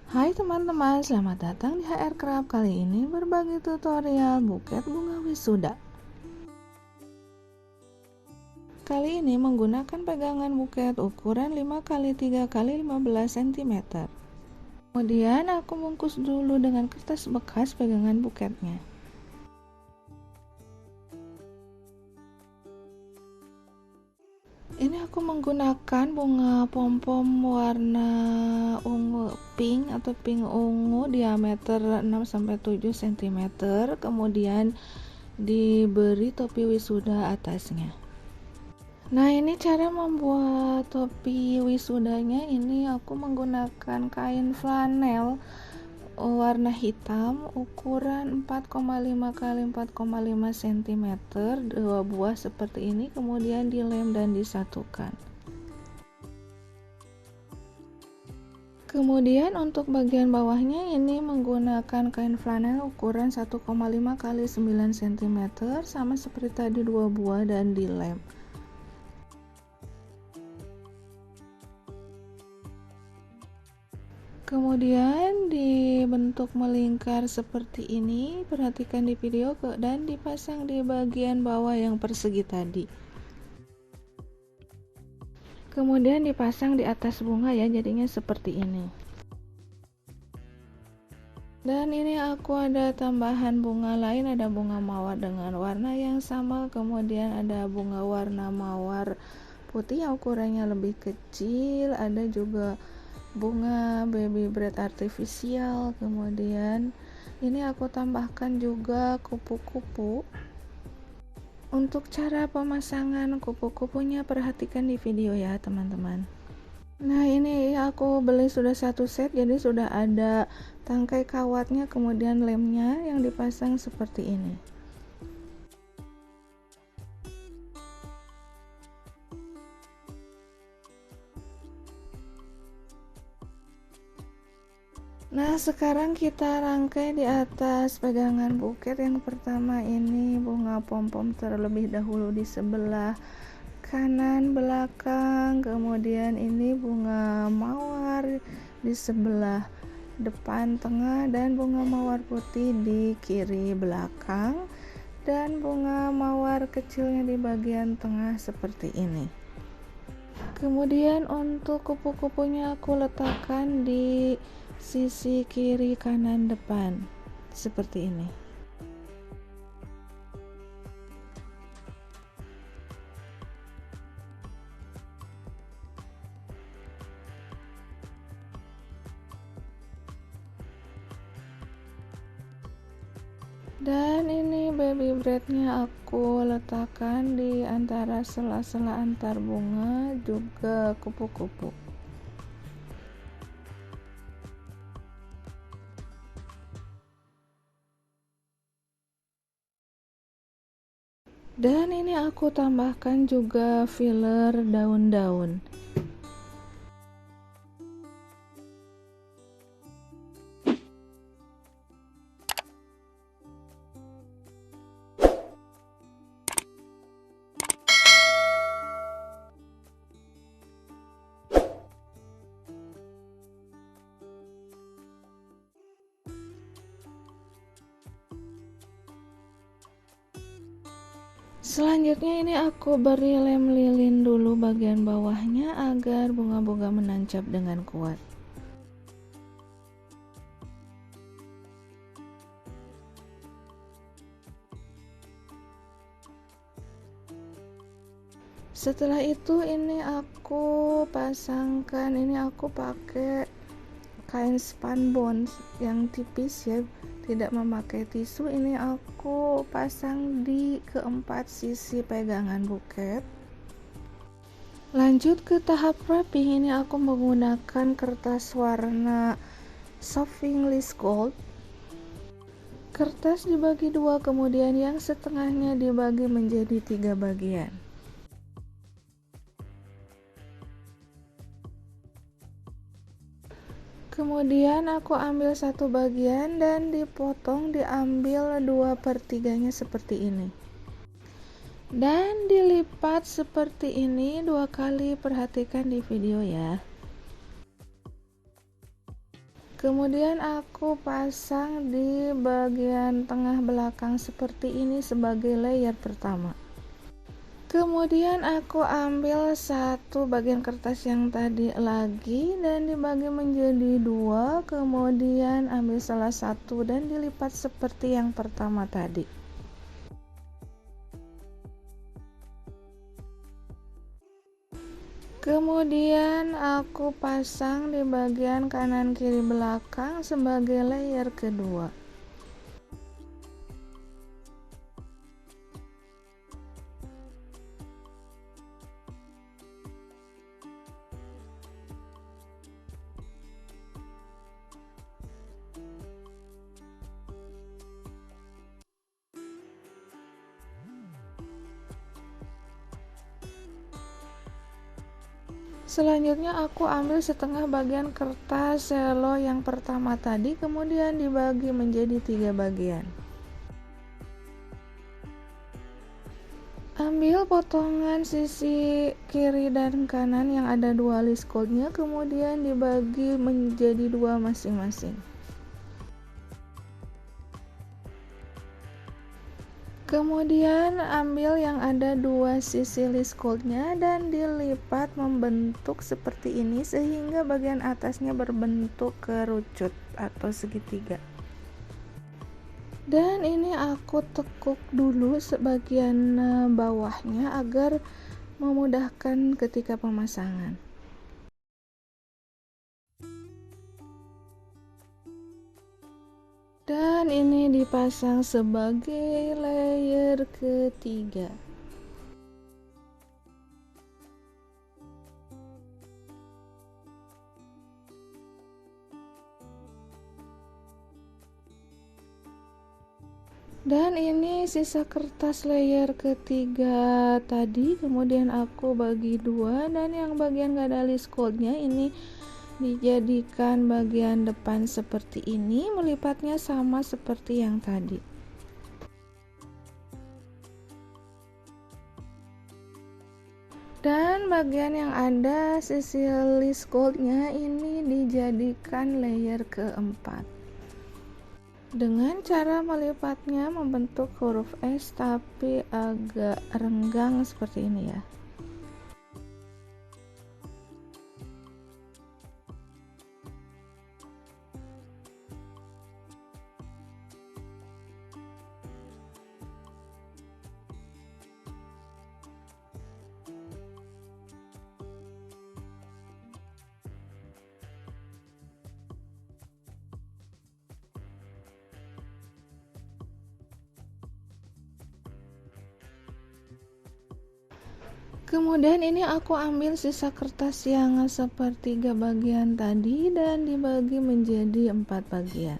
Hai teman-teman, selamat datang di HR Craft. Kali ini berbagi tutorial buket bunga wisuda. Kali ini menggunakan pegangan buket ukuran 5x3x15 cm. Kemudian aku bungkus dulu dengan kertas bekas pegangan buketnya. Ini aku menggunakan bunga pom-pom warna ungu pink atau pink ungu diameter 6-7 cm, kemudian diberi topi wisuda atasnya. Nah, ini cara membuat topi wisudanya. Ini aku menggunakan kain flanel warna hitam ukuran 4,5x4,5 cm, dua buah seperti ini, kemudian dilem dan disatukan. Kemudian untuk bagian bawahnya ini menggunakan kain flanel ukuran 1,5x9 cm, sama seperti tadi, dua buah dan dilem. Kemudian dibentuk melingkar seperti ini, perhatikan di video, dan dipasang di bagian bawah yang persegi tadi. Kemudian dipasang di atas bunga ya, jadinya seperti ini. Dan ini aku ada tambahan bunga lain, ada bunga mawar dengan warna yang sama, kemudian ada bunga warna mawar putih yang ukurannya lebih kecil, ada juga bunga baby bread artifisial. Kemudian ini aku tambahkan juga kupu-kupu. Untuk cara pemasangan kupu-kupunya perhatikan di video ya teman-teman. Nah, ini aku beli sudah satu set, jadi sudah ada tangkai kawatnya, kemudian lemnya yang dipasang seperti ini. Nah, sekarang kita rangkai di atas pegangan buket. Yang pertama ini bunga pom-pom terlebih dahulu di sebelah kanan belakang, kemudian ini bunga mawar di sebelah depan tengah, dan bunga mawar putih di kiri belakang, dan bunga mawar kecilnya di bagian tengah seperti ini. Kemudian untuk kupu-kupunya aku letakkan di sisi kiri kanan depan seperti ini. Dan ini baby breadnya aku letakkan di antara sela-sela antar bunga juga kupu-kupu. Dan ini aku tambahkan juga filler daun-daun. Selanjutnya ini aku beri lem lilin dulu bagian bawahnya agar bunga-bunga menancap dengan kuat. Setelah itu ini aku pasangkan, ini aku pakai kain spunbond yang tipis ya, tidak memakai tisu. Ini aku pasang di keempat sisi pegangan buket. Lanjut ke tahap wrapping. Ini aku menggunakan kertas warna soft English gold. Kertas dibagi dua, kemudian yang setengahnya dibagi menjadi 3 bagian. Kemudian aku ambil satu bagian dan dipotong, diambil 2/3 seperti ini. Dan dilipat seperti ini 2 kali, perhatikan di video ya. Kemudian aku pasang di bagian tengah belakang seperti ini sebagai layer pertama. Kemudian aku ambil satu bagian kertas yang tadi lagi dan dibagi menjadi dua, kemudian ambil salah satu dan dilipat seperti yang pertama tadi. Kemudian aku pasang di bagian kanan kiri belakang sebagai layer kedua. Selanjutnya aku ambil setengah bagian kertas selo yang pertama tadi, kemudian dibagi menjadi 3 bagian. Ambil potongan sisi kiri dan kanan yang ada 2 list goldnya, kemudian dibagi menjadi 2 masing-masing. Kemudian ambil yang ada 2 sisi list goldnya dan dilipat membentuk seperti ini sehingga bagian atasnya berbentuk kerucut atau segitiga. Dan ini aku tekuk dulu sebagian bawahnya agar memudahkan ketika pemasangan. Dan ini dipasang sebagai layer ketiga. Dan ini sisa kertas layer ketiga tadi, kemudian aku bagi 2 dan yang bagian gak ada list goldnya ini dijadikan bagian depan seperti ini, melipatnya sama seperti yang tadi. Dan bagian yang ada sisi list goldnya ini dijadikan layer keempat. Dengan cara melipatnya membentuk huruf S tapi agak renggang seperti ini ya. Kemudian ini aku ambil sisa kertas yang sepertiga bagian tadi dan dibagi menjadi 4 bagian.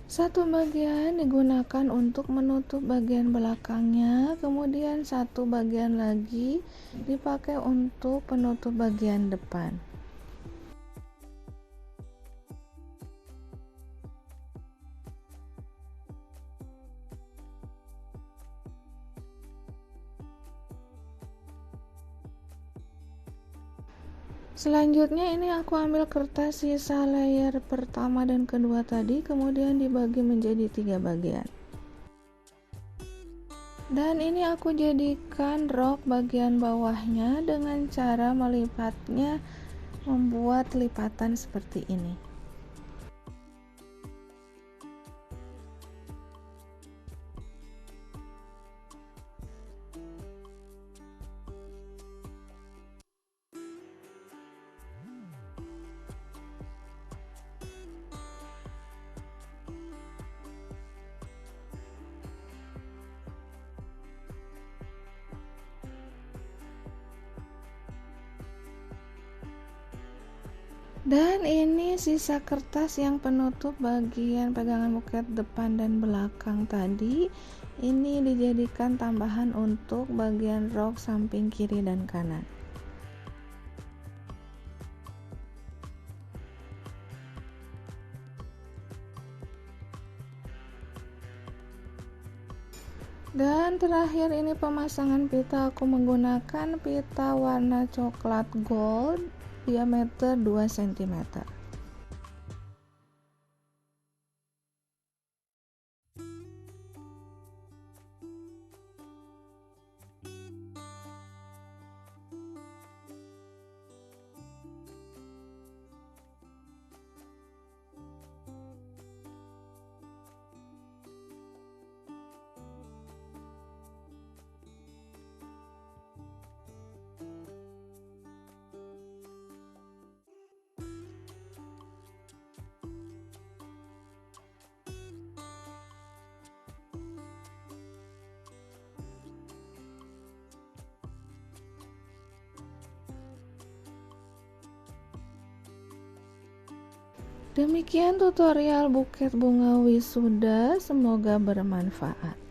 Satu bagian digunakan untuk menutup bagian belakangnya, kemudian satu bagian lagi dipakai untuk penutup bagian depan. Selanjutnya ini aku ambil kertas sisa layer pertama dan kedua tadi, kemudian dibagi menjadi 3 bagian. Dan ini aku jadikan rok bagian bawahnya dengan cara melipatnya, membuat lipatan seperti ini. Dan ini sisa kertas yang penutup bagian pegangan buket depan dan belakang tadi, ini dijadikan tambahan untuk bagian rok samping kiri dan kanan. Dan terakhir ini pemasangan pita, aku menggunakan pita warna coklat gold diameter 2 cm. Demikian tutorial buket bunga wisuda, semoga bermanfaat.